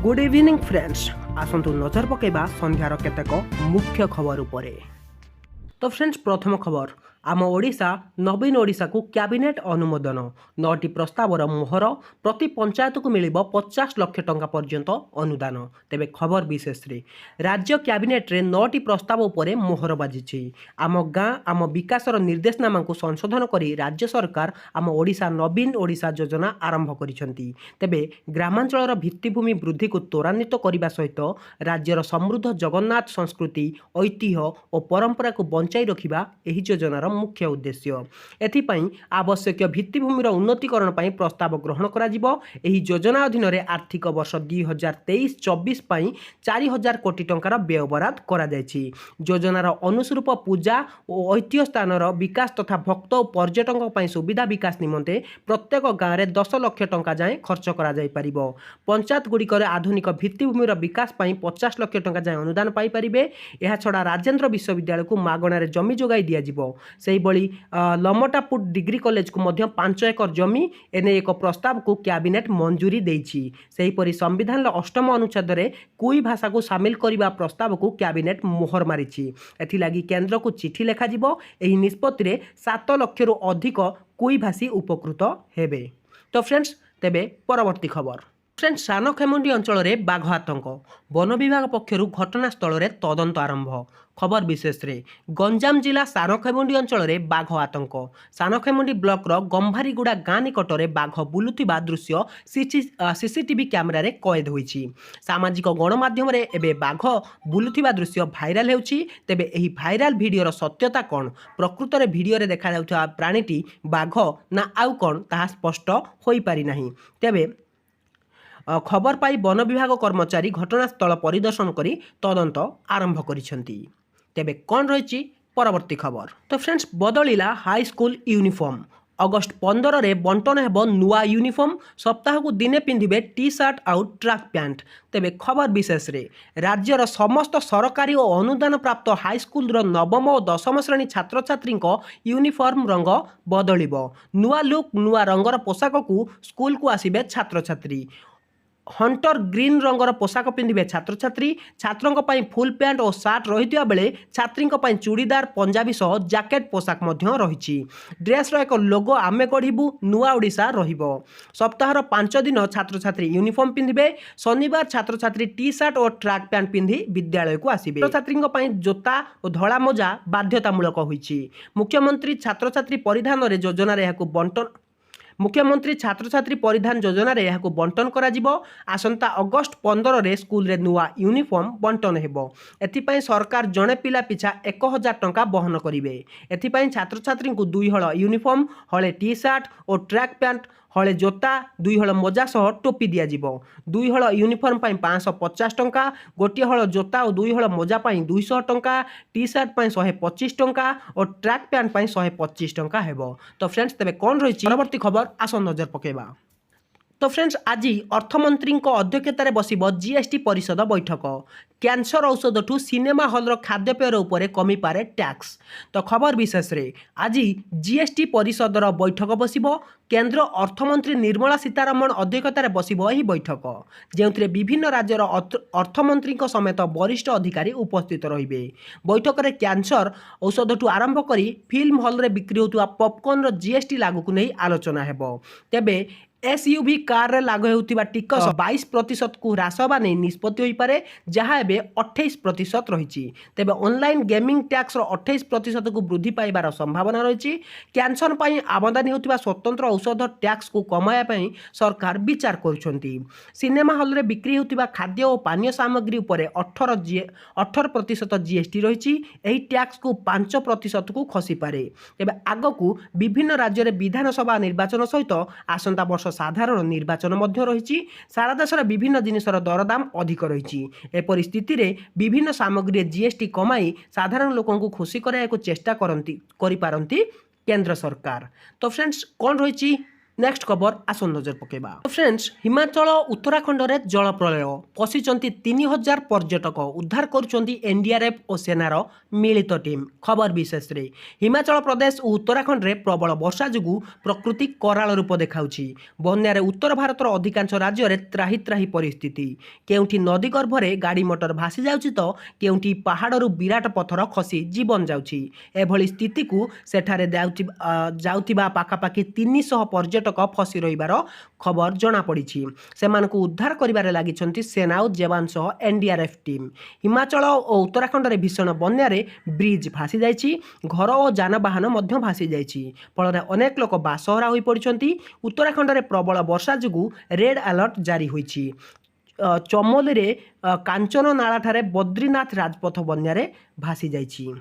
Good evening friends आसतु नजर पकेबा संध्यार केतेक मुख्य खबर उपरे। तो फ्रेंड्स प्रथम खबर आम ओडिशा नवीन ओडिशा को कैबिनेट अनुमोदन 9टी प्रस्तावर मोहर प्रति पंचायत को मिल 50 लाख टंका पर्यंत अनुदान। तेबे खबर विशेष रे राज्य कैबिनेट रे 9टी प्रस्ताव उपरे मोहर बाजिछि। आम गाँ आम विकासर निर्देशनामा को संशोधन करी राज्य सरकार आम ओडिशा नवीन ओडिशा योजना आरंभ करिसेंती। तेबे ग्रामांचलर भित्तिभूमि वृद्धि को त्वरान्वित करने सहित राज्यर समृद्ध जगन्नाथ संस्कृति ऐतिह्य और परंपरा को बंचाई रखिबा एही योजनार मुख्य उद्देश्य। एथिपाई आवश्यक भित्तिभूमिर उन्नतीकरण पाई प्रस्ताव ग्रहण करा जिवो। एही योजना अधीन रे आर्थिक वर्ष 2023-24 पाई 4000 कोटी टंकार व्यय बराद करा जायछि। योजनार अनुरूप पूजा और ऐतिह्य स्थानर विकास तथा भक्त और पर्यटकों पाई सुविधा विकास निमंते प्रत्येक गाँव में 10 लाख टंका जाए खर्च करा जाय परिबो। पंचायत गुड़िकर आधुनिक भित्तिभूमिर विकास पाई 50 लाख टंका जाए अनुदान पाई परिबे। एहा छड़ा राजेंद्र विश्वविद्यालय को मागणारे जमी जोगाई दिया जिवो। सेही बळी लमटापुट डिग्री कॉलेज को मध्य 5 एकर जमी एने एक प्रस्ताव को कैबिनेट मंजूरी देइछि। सेहीपरि संविधान 8म अनुच्छेद रे कुई भाषा को शामिल करिबा प्रस्ताव को कैबिनेट मोहर मारिछि। एथिलागी केंद्र को चिठी लेखा जिवो। एही निष्पत्ति रे 7 लाख रु अधिक कुई भाषी उपकृत हेबे। तो फ्रेंड्स तेबे परवर्ती खबर फ्रेंड्स सानखेमुंडी अंचल में बाघ आतंक वन विभाग पक्षर घटनास्थल में तदंत आरंभ। खबर विशेष रे गंजाम जिला सानखेमुंडी अंचल में बाघ आतंक सानखेमुंडी ब्लॉक गंभारीगुड़ा गाँ निकट में बाघ बुलुथिबा दृश्य सीसीटीवी कैमेरा रे कैद होईछि। सामाजिक गणमाध्यम रे एबे बाघ बुलुथिबा दृश्य भाइराल हेउछि। तेबे एही भाइराल भिडियोर सत्यता कौन प्रकृत रे भिडियो रे देखा जाउथबा प्राणीटी बाघ ना आउ कौन ताहा स्पष्ट होई पारि नाही। तेबे खबर पाई वन विभाग कर्मचारी घटनास्थल परिदर्शन करी तदंत आरंभ करिसेंती। तेबे कौन रही परवर्ती खबर। तो फ्रेंड्स बदलिला हाई स्कूल यूनिफॉर्म अगस्ट 15 रे बंटन हेबो नुआ यूनिफॉर्म सप्ताह को दिने पिंधिबे टी शर्ट आउट ट्रैक पैंट। तेबे खबर विशेष रे राज्यर समस्त सरकारी और अनुदान प्राप्त हाई स्कूल नवम और 10म श्रेणी छात्र छात्री यूनिफॉर्म रंग बदलिबो। नुआ लुक नुआ रंगर पोशाक को स्कूल को आसिबे छात्र छात्री। हंटर ग्रीन रंगर पोशाक पिंधिबे छात्र छात्री। छात्रों पाई फुल पैंट और सार्ट रही बेले छात्री पाई चूड़ीदार पंजाबी सह जैकेट पोशाक मध्य रही। ड्रेस एक लोगो आमे गढ़िबु नुआ ओडिशा रहिबो। सप्ताहर 5 दिन छात्र छात्री यूनिफॉर्म पिंधिबे। शनिवार छात्र छात्री टी शर्ट और ट्रैक पैंट पिंधि विद्यालय को आसिबे। छात्र छात्री पाई जोता और धड़ा मोजा बाध्यतामूलक होईछि। मुख्यमंत्री छात्र छात्री परिधान रे योजना रे याकु बंटन मुख्यमंत्री छात्र छात्री परिधान योजना रे याकु बंटन करा जिवो। आसंता अगस्ट 15 रे स्कूल रे नुआ यूनिफॉर्म बंटन हेबो। एथिपाई सरकार जणे पिला पिछा 1000 टंका बहन करिवे। एथिपाई छात्र छात्री को 2 हळ यूनिफॉर्म हळे टी शर्ट और ट्रैक पैंट हळे जोता 2 हळ मोजा सह टोपी दिया जिवो। 2 हळ यूनिफॉर्म पाई 550 टंका गोटे हळ जोता और 2 हळ मोजा पाई 200 टंका टी शर्ट पाई 125 टंका और ट्रैक पैंट पाई 125 टंका हेबो। तो फ्रेंड्स तेबे कोन रहिछि परवर्ती खबर आसन नजर पकेबा। तो फ्रेंड्स आज अर्थमंत्री अध्यक्षतार बसिब जीएसटी परिषद बैठक। कैंसर औषध ठू सिनेमा हॉल खाद्यपेय उपरे कमी पारे टैक्स। तो खबर विशेष रे आज जीएसटी परिषदर बैठक बसिब। केंद्र अर्थमंत्री निर्मला सीतारमण अध्यक्षतार बसिब एही बैठक जेउथिरे विभिन्न राज्यर अर्थमंत्री समेत वरिष्ठ अधिकारी उपस्थित रहिबे। बैठक रे कैंसर औषध ठू आरंभ करी फिल्म हॉल रे बिक्री होतुवा पॉपकॉर्न जीएसटी लागू को नहीं आलोचना हेबो। तेबे एसयूवी कार रे लागू होतिबा टिकस 22% को ह्रास हेबा नै निष्पत्ति होई पारे जहाँ एबे 28% रहिछि। तेबे ऑनलाइन गेमिंग टैक्स रो 28% को वृद्धि पाइबार संभावना रहिछि। कैंसर पई आमदानी होतिबा स्वतंत्र औषध टैक्स को कमाया पई सरकार विचार करुछंती। सिनेमा हॉल रे बिक्री होतिबा खाद्य और पानीय सामग्री उपरे 18% जीएसटी रहिछि। एही टैक्स को 5% को खसी पारे। तेबे आगकू विभिन्न राज्य रे विधानसभा निर्वाचन सहित आसंता वर्ष साधारण निर्वाचन मध्य रही। सारा देश विभिन्न जिनिसर दरदाम अधिक रही। ए परिस्थिति रे विभिन्न सामग्री जीएसटी कमाई साधारण लोकों को खुशी कराया चेष्टा करती केंद्र सरकार। तो फ्रेंड्स कौन रही नेक्स्ट खबर आस नजर पकेबा। फ्रेंड्स हिमाचल उत्तराखंड रे जल प्रलय पशिचंती 3000 पर्यटक उद्धार करुचंती एनडीआरएफ और सेनार मिलित टीम। खबर विशेष रे हिमाचल प्रदेश और उत्तराखंड रे प्रबल वर्षा जुगु प्रकृति कराल रूप देखाउछि। बन्या रे उत्तर भारतर अधिकांश राज्य रे त्राही त्राही परिस्थिति। केउठी नदी गर्भरे गाड़ी मोटर भासी जाउछि तो केउठी पहाड़रू विराट पत्थर खसी जीवन जाउछि। एभली स्थिति को सेठारे जाउतिबा पाखापाखि 300 पर्यटक फसी रहिबार खबर जना पड़िछि। सेमानकु उद्धार करिबारे लागिछंती सेना और जवान सह एनडीआरएफ टीम। हिमाचल और उत्तराखंड रे भीषण बन्या रे ब्रिज भासी जाइछि, घर और जानबाहन मध्य भासी जाइछि। फल अनेक लोक बासहरा होई पड़िछंती। उत्तराखंड रे प्रबल वर्षा जुगु रेड अलर्ट जारी होइछि। चमोली रे कांचन नाला ठारे बद्रीनाथ राजपथ बन्या रे भासी जाइछि।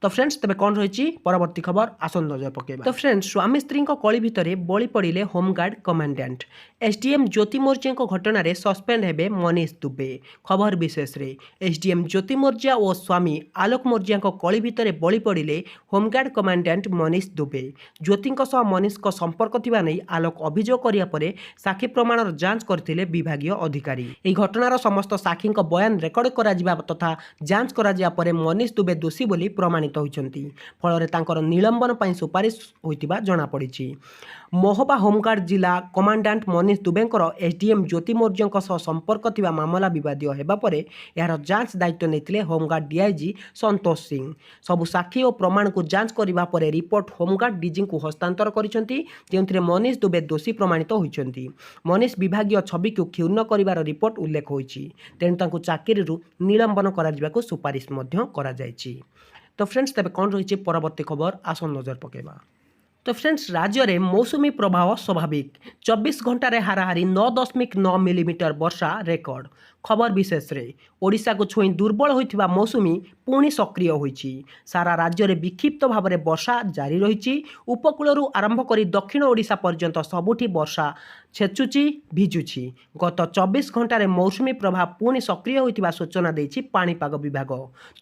तो फ्रेंड्स तेज कौन रही परवर्ती खबर आसन नजर पकेबा। तो फ्रेंड्स स्वामी स्त्री कली भितर बली पड़े होमगार्ड कमांडेंट। एसडीएम ज्योति मोर्जा घटन सस्पेंड हेबे मनीष दुबे। खबर विशेष रे एसडीएम ज्योति मोर्जा और स्वामी आलोक मोर्जा कली भितर बली पड़े होमगार्ड कमांडेंट मनीष दुबे। ज्योति मनीष संपर्क नहीं आलोक अभियोग कराया साक्षी प्रमाणर जांच करते विभागीय अधिकारी। यह घटनार समस्त साक्षी बयान रेकर्ड करा तथा जांच करा मनीष दुबे दोषी बोली प्रमाणित होइछंती। फल तांकर निलंबन पई सुपारिश होइतिबा जणा पड़िछि। मोहबा होमगार्ड जिला कमांडेंट मनीष दुबेंकर एसडीएम ज्योति मोर्जा सह संपर्क थिबा मामला विवादीय हेबा परे यार जांच दायित्व नेतिले होमगार्ड डीआईजी संतोष सिंह। सबु साक्षी और प्रमाण को जांच करिबा परे रिपोर्ट होमगार्ड डीजी को हस्तांतर करिसंती, जेउथिरे मनीष दुबे दोषी प्रमाणित होइछंती। मनीष विभागीय छवि को क्षुण्ण करिबार रिपोर्ट उल्लेख होइछि। तेणु तांको चाकरीरू निलंबन करा जिबाको सुपारिश मध्य करा जायछि। तो फ्रेंड्स तेज कौन रही परवर्ती खबर आसन नजर पकेबा। तो फ्रेंड्स राज्य में मौसुमी प्रभाव स्वाभाविक 24 घंटे हाराहारी 9.9 मिलीमीटर वर्षा रेकर्ड। खबर विशेष रे ओडिशा को छुई दुर्बल होइथिबा मौसुमी पुणी सक्रिय होइछि। सारा राज्य में विक्षिप्त भाव में वर्षा जारी रही। उपकूलरू आरंभ कर दक्षिण ओडिशा पर्यंत सबुठी वर्षा छेचुची भिजुछि। गत 24 घंटे मौसुमी प्रभाव पुणी सक्रिय होइथिबा सूचना देछि पाणीपाग विभाग।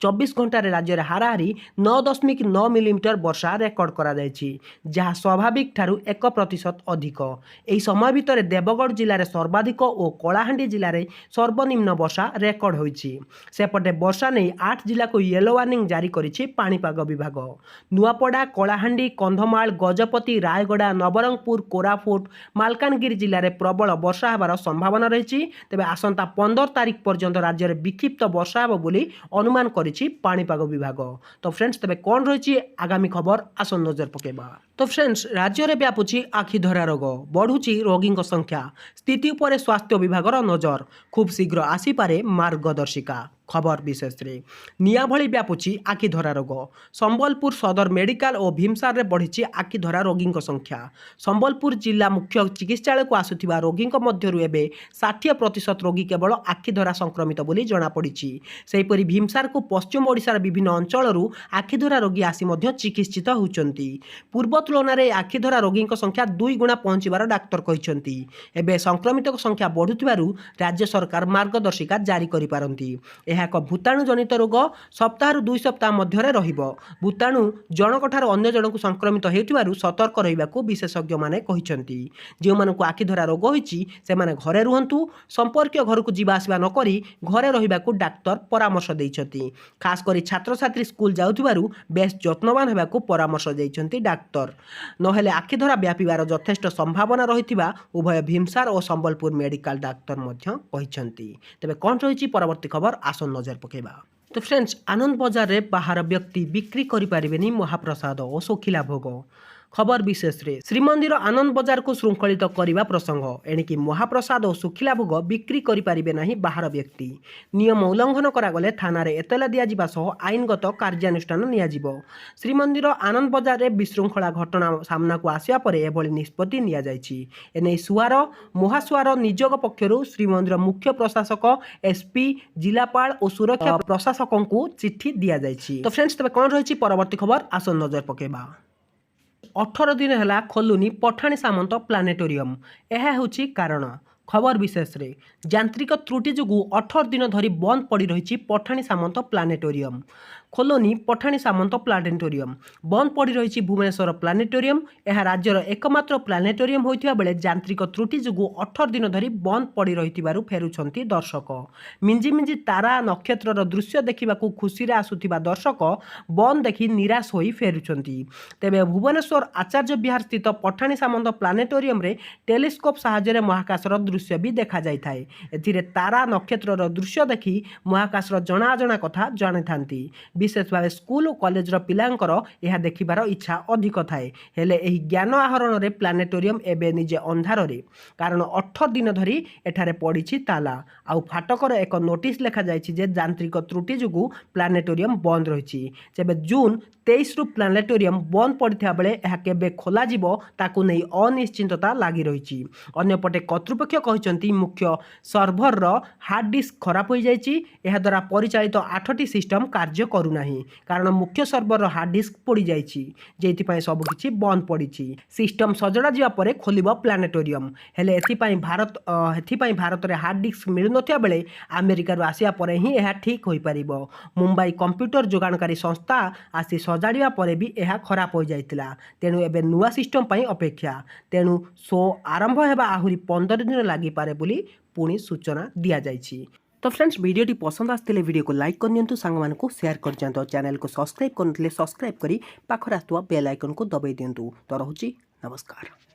24 घंटे राज्य में हाराहारी 9.9 मिलीमीटर वर्षा रेकर्ड करा जायछि, जहाँ स्वाभाविक ठारू 1% अधिक। एही समय भितर देवगढ़ जिले में सर्वाधिक और कलाहांडी जिले में सर्वनिम्न वर्षा रेकर्ड होइछि। सेपटे वर्षा नहीं 8 जिला को येलो वार्निंग जारी करिछि पाणीपाग विभाग। नुआपड़ा, कलाहांडी, कंधमाल, गजपति, रायगड़ा, नवरंगपुर, कोरापुट, मालकानगिरी जिले में प्रबल वर्षा होबार संभावना रही। तेबे आसंता 15 तारिख पर्यंत राज्य में विक्षिप्त वर्षा होब बोली अनुमान करिछि पाणीपाग विभाग। तो फ्रेंड्स तेबे कौन रही आगामी खबर आसन नजर पकेबा। तो फ्रेंड्स राज्य में व्यापुची आखिधरा रोग, बढ़ुची रोगी संख्या, स्थिति उपर स्वास्थ्य विभाग नजर। खूब शीघ्र आसीपारे मार्गदर्शिका। खबर विशेष रे निया भली व्यापुची आखिधरा रोग। संबलपुर सदर मेडिकल और भीमसार रे बढ़ी आखिधरा रोगी संख्या। संबलपुर जिला मुख्य चिकित्सालय को आसुथिबा रोगी मध्यरु एबे 60% रोगी केवल आखिधरा संक्रमित बोली जना पड़िछि। सेहिपरि भीमसार को पश्चिम ओडिशार विभिन्न अंचलरू आखिधरा रोगी आसी मध्य चिकित्सित होउचंती। पूर्व तुलन में आखिधरा रोगी संख्या 2 गुणा पहुंचबार डाक्तर कहिसंती। एबे संक्रमित संख्या बढ़ुथिबारु राज्य सरकार मार्गदर्शिका जारी करि पारंती। एक भूताणु जनित रोग सप्ताह 2 सप्ताह मध्य रहिबो। भूताणु जनक ठार अन्य जनक संक्रमित हेउथिबारु सतर्क रहिबाकू विशेषज्ञ माने कहिसंती। जे मानकू आखिधरा रोग होइछि से माने घरे रुहंतु, संपर्क घर को जीवा आसीबा न करी घरे रहिबाकू डाक्तर परामर्श दैछंती। खास करी छात्र छात्री स्कूल जाउथिबारु बेस जत्नवान हेबाकू परामर्श दैछंती डाक्तर। नहेले आखिधरा व्यापीबार यथेष्ट संभावना रहिथिबा उभय भीमसार और संबलपुर मेडिकल डाक्तर मध्य कहिसंती। तेबे कोन रहिछि परवर्ती खबर आसन नजर पकेबा। तो फ्रेंड्स आनंद बजार रे बाहर व्यक्ति बिक्री करि पारिबेनी महाप्रसाद और शोखिला भोग। खबर विशेष रे श्रीमंदिर आनंद बजार को श्रृंखलित करने प्रसंग। एणिकी महाप्रसाद और सुखिला भोग बिक्री करि पारिबे नाही बाहर व्यक्ति। नियम उल्लंघन करागले थाना रे एतला दिया सह आईनगत कार्यानुष्ठान नियाजिबो। श्रीमंदिर आनंद बजार रे विशृंखला घटना सामना को आसिया परे एभली निष्पत्ति निया जायछि। एनै सुआर महासुआर निजोग पक्षरु श्रीमंदिर मुख्य प्रशासक, एसपी, जिलापाल और सुरक्षा प्रशासकों को चिट्ठी दिया जायछि। तो फ्रेंड्स तबे कोन रहिछि परवर्ती खबर आसन नजर पकेबा। 18 दिन है खोलुनी पठाणी सामंत प्लानेटोरियम। यह होची कारण। खबर विशेष रे यांत्रिक त्रुटि जोगु 18 दिन धरी बंद पड़ी रही पठाणी सामंत प्लानेटोरियम। ଖୋଲନି ପଠାଣି ସାମନ୍ତ ପ୍ଲାନେଟୋରିୟମ। ବନ୍ଦ ପଡ଼ି ରହିଛି ଭୁବନେଶ୍ୱର ପ୍ଲାନେଟୋରିୟମ। ଏହା ରାଜ୍ୟର ଏକମାତ୍ର ପ୍ଲାନେଟୋରିୟମ ହୋଇଥିବା ବେଳେ ଯାନ୍ତ୍ରିକ ତ୍ରୁଟି ଯୋଗୁଁ 18 ଦିନ ଧରି ବନ୍ଦ ପଡ଼ି ରହିଥିବାରୁ ଫେରୁଛନ୍ତି ଦର୍ଶକ। ମିଞ୍ଜି ମିଞ୍ଜି ତାରା ନକ୍ଷତ୍ରର ଦୃଶ୍ୟ ଦେଖିବାକୁ ଖୁସିରେ ଆସୁଥିବା ଦର୍ଶକ ବନ୍ଦ ଦେଖି ନିରାଶ ହୋଇ ଫେରୁଛନ୍ତି। ତେବେ ଭୁବନେଶ୍ୱର ଆଚାର୍ଯ୍ୟ ବିହାର ସ୍ଥିତ ପଠାଣି ସାମନ୍ତ ପ୍ଲାନେଟୋରିୟମରେ ଟେଲିସ୍କୋପ ସାହାଯ୍ୟରେ ମହାକାଶର ଦୃଶ୍ୟ ବି ଦେଖାଯାଇଥାଏ। ଏଥିରେ ତାରା ନକ୍ଷତ୍ରର ଦୃଶ୍ୟ ଦେଖି ମହାକାଶର ଜଣା ଅଜଣା କଥା ଜାଣିଥାନ୍ତି। ବିଶେଷ ଭାବେ ସ୍କୁଲ ଓ କଲେଜର ପିଲାଙ୍କର ଏହା ଦେଖିବାର ଇଚ୍ଛା ଅଧିକ ଥାଏ। ହେଲେ ଏହି ଜ୍ଞାନ ଆହରଣରେ ପ୍ଲାନେଟୋରିୟମ ଏବେ ନିଜେ ଅନ୍ଧାରରେ। କାରଣ 18 ଦିନ ଧରି ଏଠାରେ ପଡ଼ିଛି ତାଲା। ଆଉ ଫାଟକର ଏକ ନୋଟିସ ଲେଖାଯାଇଛି ଯେ ଯାନ୍ତ୍ରିକ ତ୍ରୁଟି ଯୋଗୁଁ ପ୍ଲାନେଟୋରିୟମ ବନ୍ଦ ରହିଛି। ତେବେ ଜୁନ 23ରୁ ପ୍ଲାନେଟୋରିୟମ ବନ୍ଦ ପଡ଼ିଥିବା ବେଳେ ଏହା କେବେ ଖୋଲାଯିବ ତାକୁ ନେଇ ଅନିଶ୍ଚିତତା ଲାଗି ରହିଛି। ଅନ୍ୟପଟେ କର୍ତ୍ତୃପକ୍ଷ କହିଛନ୍ତି ମୁଖ୍ୟ ସର୍ଭରର ହାର୍ଡ ଡିସ୍କ ଖରାପ ହୋଇଯାଇଛି। ଏହାଦ୍ୱାରା ପରିଚାଳିତ 8ଟି ସିଷ୍ଟମ କାର୍ଯ୍ୟ କରୁନାହିଁ। କାରଣ ମୁଖ୍ୟ ସର୍ଭରର ହାର୍ଡ ଡିସ୍କ ପୋଡ଼ିଯାଇଛି, ଯେଉଁଥିପାଇଁ ସବୁକିଛି ବନ୍ଦ ପଡ଼ିଛି। ସିଷ୍ଟମ ସଜଡ଼ା ଯିବା ପରେ ଖୋଲିବ ପ୍ଲାନେଟୋରିୟମ। ହେଲେ ଏଥିପାଇଁ ଭାରତରେ ହାର୍ଡ ଡିସ୍କ ମିଳୁନଥିବା ବେଳେ ଆମେରିକାରୁ ଆସିବା ପରେ ହିଁ ଏହା ଠିକ୍ ହୋଇପାରିବ। ମୁମ୍ବାଇ କମ୍ପ୍ୟୁଟର ଯୋଗାଣକାରୀ ସଂସ୍ଥା ଆସି ସଜାଡ଼ିବା ପରେ ବି ଏହା ଖରାପ ହୋଇଯାଇଥିଲା। ତେଣୁ ଏବେ ନୂଆ ସିଷ୍ଟମ ପାଇଁ ଅପେକ୍ଷା। ତେଣୁ ଶୋ ଆରମ୍ଭ ହେବା ଆହୁରି 15 ଦିନ ଲାଗିପାରେ ବୋଲି ପୁଣି ସୂଚନା ଦିଆଯାଇଛି। तो फ्रेंड्स वीडियोटी पसंद आसते वीडियो को लाइक करनियंतु, सांगमानकु शेयर कर दियंतु, चैनल को सब्सक्राइब करनथिले सब्सक्राइब करी पाखरे आसुवा बेल आइकन को दबाई दियंतु। तो रहुची नमस्कार।